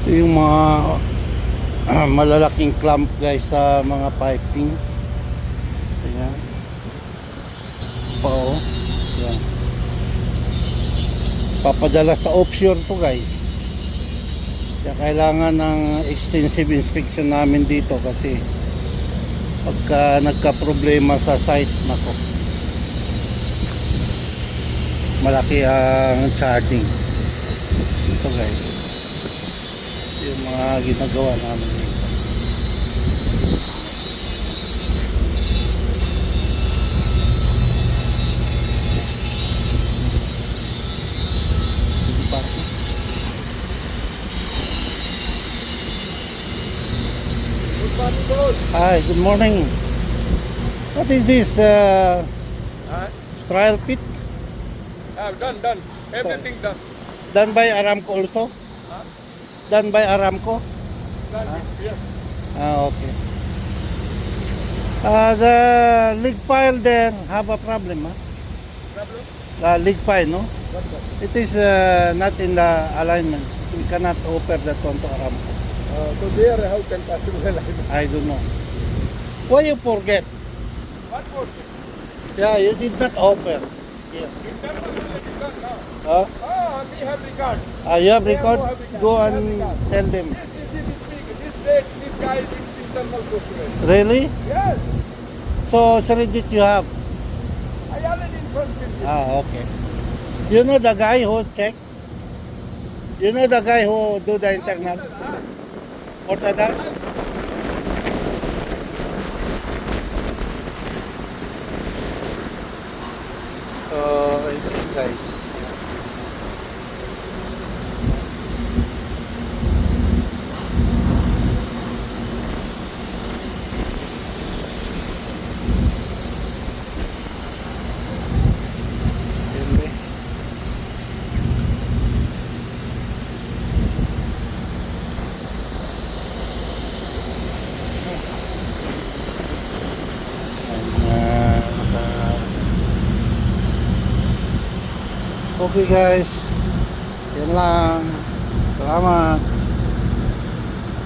Ito yung mga malalaking clamp guys sa mga piping. Ayan. Oo. Ayan. Papadala sa offshore to guys. Kaya kailangan ng extensive inspection namin dito kasi pagka nagka-problema sa site, nako, malaki ang charging. Ito guys, yung mga ginagawa namin dito. Hi, good morning. What is this trial pit? Done. Everything done. Done by Aramco also? Huh? Done by Aramco? Done, yes. Okay. The leak pile there have a problem, huh? Problem? The leak pile, no? What problem? It is not in the alignment. We cannot offer that one to Aramco. So there, how can possible I don't know. Why you forget? What for? Yeah, you did not offer. Yeah. Internal is done now. Huh? We have record. You have record? Have record. Go We have and record. tell them. This is big. This date, this guy is internal document. Really? Yes. So, Srijit, you have? I already informed you. Okay. You know the guy who check? You know the guy who do the internal? Ortada? So, ito yun guys. Yun guys. Okay guys, yan lang. Salamat.